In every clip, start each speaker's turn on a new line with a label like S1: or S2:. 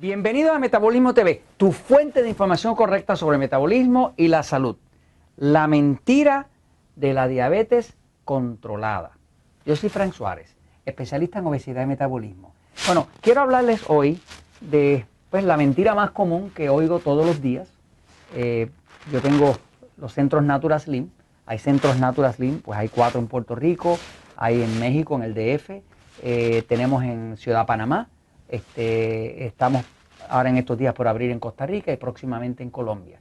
S1: Bienvenido a Metabolismo TV, tu fuente de información correcta sobre el metabolismo y la salud. La mentira de la diabetes controlada. Yo soy Frank Suárez, especialista en obesidad y metabolismo. Bueno, quiero hablarles hoy de la mentira más común que oigo todos los días. Yo tengo los centros Natura Slim. Hay centros Natura Slim, pues hay 4 en Puerto Rico, hay en México, en el DF, tenemos en Ciudad Panamá. Estamos ahora en estos días por abrir en Costa Rica y próximamente en Colombia.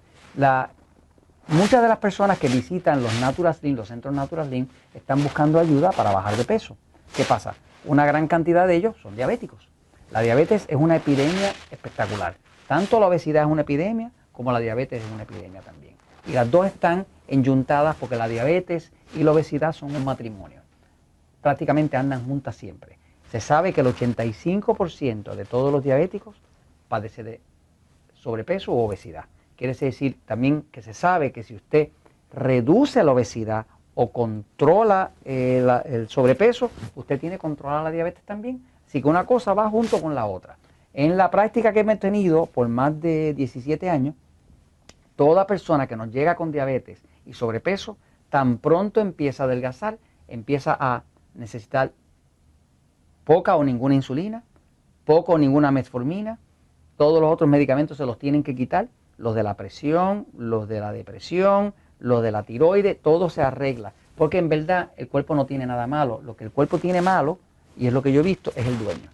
S1: Muchas de las personas que visitan los Natura Slim, los centros Natura Slim, están buscando ayuda para bajar de peso. ¿Qué pasa? Una gran cantidad de ellos son diabéticos. La diabetes es una epidemia espectacular. Tanto la obesidad es una epidemia como la diabetes es una epidemia también. Y las dos están enyuntadas porque la diabetes y la obesidad son un matrimonio. Prácticamente andan juntas siempre. Se sabe que el 85% de todos los diabéticos padece de sobrepeso u obesidad. Quiere decir también que se sabe que si usted reduce la obesidad o controla el sobrepeso, usted tiene controlada la diabetes también. Así que una cosa va junto con la otra. En la práctica que hemos tenido por más de 17 años, toda persona que nos llega con diabetes y sobrepeso, tan pronto empieza a adelgazar, empieza a necesitar poca o ninguna insulina, poca o ninguna metformina. Todos los otros medicamentos se los tienen que quitar, los de la presión, los de la depresión, los de la tiroides, todo se arregla. Porque en verdad el cuerpo no tiene nada malo. Lo que el cuerpo tiene malo, y es lo que yo he visto, es el dueño.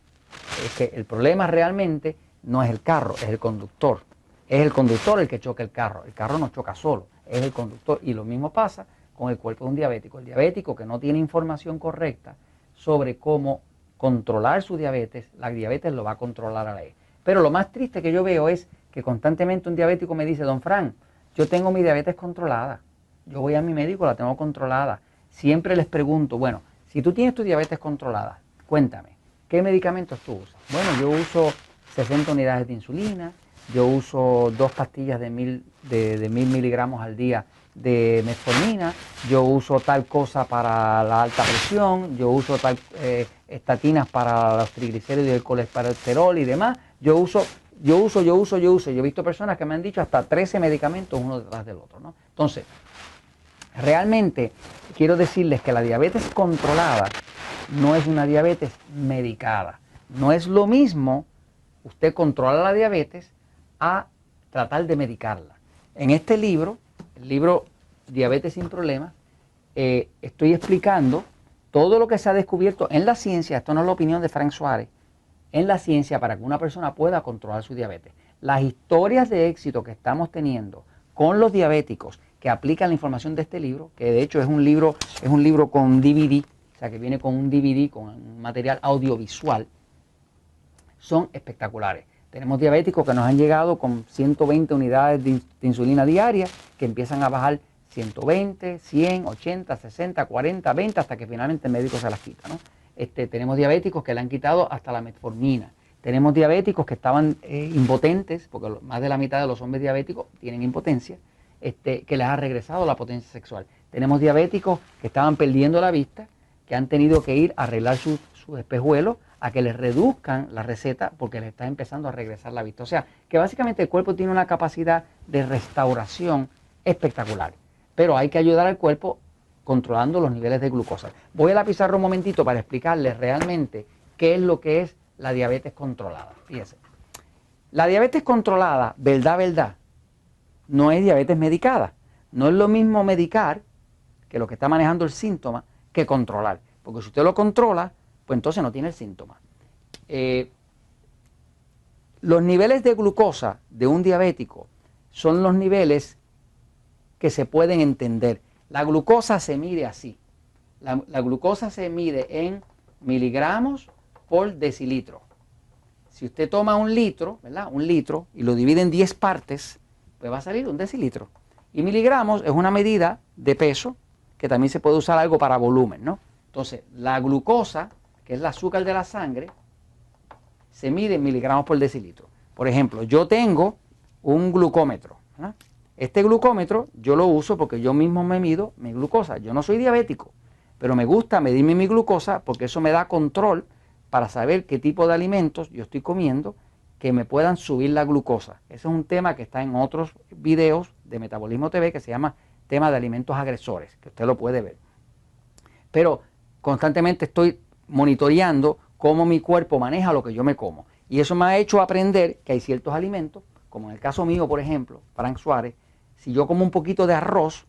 S1: Es que el problema realmente no es el carro, es el conductor. Es el conductor el que choca el carro no choca solo, es el conductor. Y lo mismo pasa con el cuerpo de un diabético. El diabético que no tiene información correcta sobre cómo controlar su diabetes, la diabetes lo va a controlar a él. Pero lo más triste que yo veo es que constantemente un diabético me dice: don Fran, yo tengo mi diabetes controlada, yo voy a mi médico, la tengo controlada. Siempre les pregunto, bueno, si tú tienes tu diabetes controlada, cuéntame, ¿qué medicamentos tú usas? Bueno, yo uso 60 unidades de insulina, yo uso 2 pastillas de 1000 miligramos al día de metformina, yo uso tal cosa para la alta presión, yo uso estatinas para los triglicéridos y el colesterol y demás. Yo he visto personas que me han dicho hasta 13 medicamentos uno detrás del otro, ¿no? Entonces, realmente quiero decirles que la diabetes controlada no es una diabetes medicada. No es lo mismo usted controlar la diabetes a tratar de medicarla. En este libro, el libro Diabetes sin Problemas, estoy explicando todo lo que se ha descubierto en la ciencia. Esto no es la opinión de Frank Suárez, en la ciencia, para que una persona pueda controlar su diabetes. Las historias de éxito que estamos teniendo con los diabéticos que aplican la información de este libro, que de hecho es un libro con DVD, o sea que viene con un DVD, con un material audiovisual, son espectaculares. Tenemos diabéticos que nos han llegado con 120 unidades de insulina diaria, que empiezan a bajar 120, 100, 80, 60, 40, 20, hasta que finalmente el médico se las quita, ¿no? Tenemos diabéticos que le han quitado hasta la metformina. Tenemos diabéticos que estaban impotentes, porque más de la mitad de los hombres diabéticos tienen impotencia, que les ha regresado la potencia sexual. Tenemos diabéticos que estaban perdiendo la vista, que han tenido que ir a arreglar sus espejuelos, a que les reduzcan la receta porque les está empezando a regresar la vista. O sea, que básicamente el cuerpo tiene una capacidad de restauración espectacular. Pero hay que ayudar al cuerpo controlando los niveles de glucosa. Voy a la pizarra un momentito para explicarles realmente qué es lo que es la diabetes controlada. Fíjense. La diabetes controlada, verdad, no es diabetes medicada. No es lo mismo medicar, que lo que está manejando el síntoma, que controlar. Porque si usted lo controla, pues entonces no tiene el síntoma. Los niveles de glucosa de un diabético son los niveles que se pueden entender. La glucosa se mide así. La glucosa se mide en miligramos por decilitro. Si usted toma un litro, ¿verdad? Un litro, y lo divide en 10 partes, pues va a salir un decilitro. Y miligramos es una medida de peso, que también se puede usar algo para volumen, ¿no? Entonces, la glucosa, que es el azúcar de la sangre, se mide en miligramos por decilitro. Por ejemplo, yo tengo un glucómetro, ¿verdad? Este glucómetro yo lo uso porque yo mismo me mido mi glucosa. Yo no soy diabético, pero me gusta medirme mi glucosa porque eso me da control para saber qué tipo de alimentos yo estoy comiendo, que me puedan subir la glucosa. Ese es un tema que está en otros videos de Metabolismo TV que se llama tema de alimentos agresores, que usted lo puede ver. Pero constantemente estoy monitoreando cómo mi cuerpo maneja lo que yo me como. Y eso me ha hecho aprender que hay ciertos alimentos, como en el caso mío, por ejemplo, Frank Suárez, si yo como un poquito de arroz,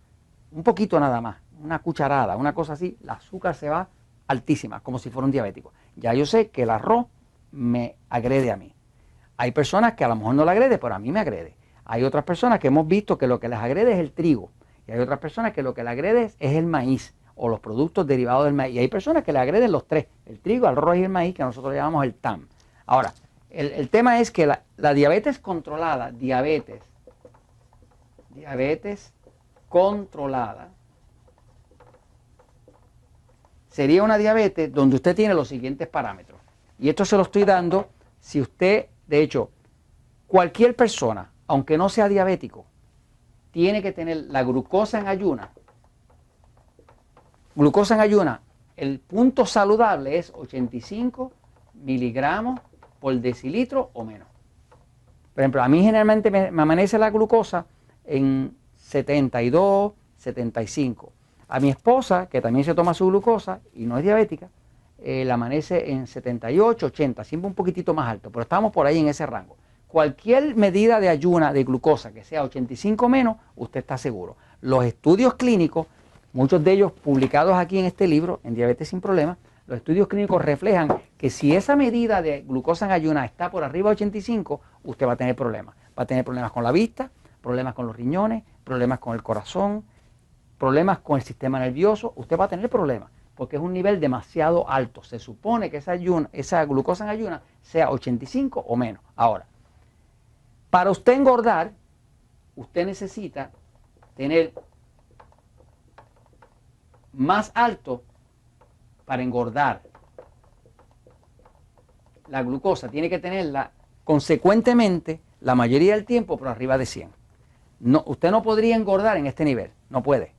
S1: un poquito nada más, una cucharada, una cosa así, el azúcar se va altísima, como si fuera un diabético. Ya yo sé que el arroz me agrede a mí. Hay personas que a lo mejor no le agrede, pero a mí me agrede. Hay otras personas que hemos visto que lo que les agrede es el trigo. Y hay otras personas que lo que les agrede es el maíz o los productos derivados del maíz. Y hay personas que le agreden los tres, el trigo, el arroz y el maíz, que nosotros le llamamos el TAM. Ahora, el tema es que la diabetes controlada, diabetes controlada, sería una diabetes donde usted tiene los siguientes parámetros. Y esto se lo estoy dando si usted, de hecho, cualquier persona, aunque no sea diabético, tiene que tener la glucosa en ayuna. Glucosa en ayuna, el punto saludable es 85 miligramos por decilitro o menos. Por ejemplo, a mí generalmente me amanece la glucosa en 72, 75. A mi esposa, que también se toma su glucosa y no es diabética, la amanece en 78, 80, siempre un poquitito más alto, pero estamos por ahí en ese rango. Cualquier medida de ayuna de glucosa que sea 85 menos, usted está seguro. Los estudios clínicos, muchos de ellos publicados aquí en este libro, en Diabetes Sin Problemas, los estudios clínicos reflejan que si esa medida de glucosa en ayuna está por arriba de 85, usted va a tener problemas. Va a tener problemas con la vista, problemas con los riñones, problemas con el corazón, problemas con el sistema nervioso. Usted va a tener problemas porque es un nivel demasiado alto. Se supone que esa glucosa en ayuna sea 85 o menos. Ahora, para usted engordar, usted necesita tener más alto para engordar. La glucosa tiene que tenerla consecuentemente la mayoría del tiempo por arriba de 100. No, usted no podría engordar en este nivel, no puede.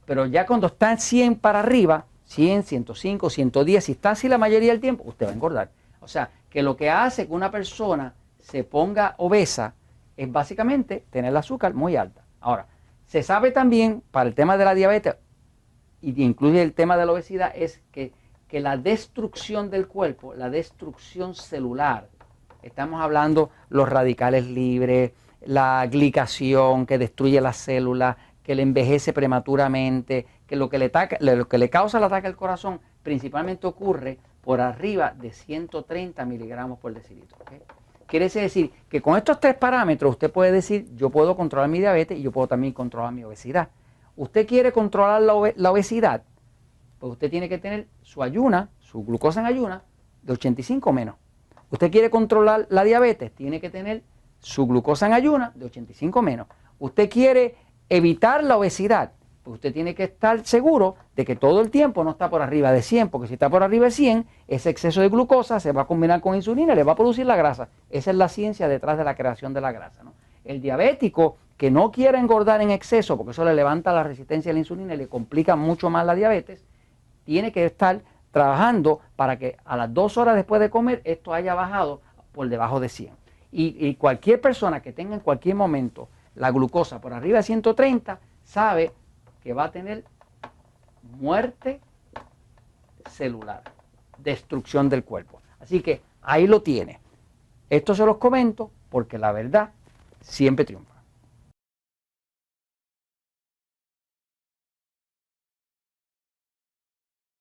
S1: Pero ya cuando está en 100 para arriba, 100, 105, 110, si está así la mayoría del tiempo, usted va a engordar. O sea, que lo que hace que una persona se ponga obesa es básicamente tener el azúcar muy alta. Ahora, se sabe también para el tema de la diabetes, y incluye el tema de la obesidad, es que la destrucción del cuerpo, la destrucción celular, estamos hablando los radicales libres, la glicación que destruye las células, que le envejece prematuramente, que lo que le causa el ataque al corazón principalmente ocurre por arriba de 130 miligramos por decilitro. ¿Okay? Quiere decir que con estos tres parámetros usted puede decir, yo puedo controlar mi diabetes y yo puedo también controlar mi obesidad. Usted quiere controlar la obesidad, pues usted tiene que tener su ayuna, su glucosa en ayuna, de 85 menos. Usted quiere controlar la diabetes, tiene que tener su glucosa en ayuna de 85 menos. Usted quiere evitar la obesidad, pues usted tiene que estar seguro de que todo el tiempo no está por arriba de 100, porque si está por arriba de 100, ese exceso de glucosa se va a combinar con insulina y le va a producir la grasa. Esa es la ciencia detrás de la creación de la grasa, ¿no? El diabético que no quiere engordar en exceso, porque eso le levanta la resistencia a la insulina y le complica mucho más la diabetes, tiene que estar trabajando para que a las 2 horas después de comer esto haya bajado por debajo de 100. Y cualquier persona que tenga en cualquier momento la glucosa por arriba de 130 sabe que va a tener muerte celular, destrucción del cuerpo. Así que ahí lo tiene. Esto se los comento porque la verdad siempre triunfa.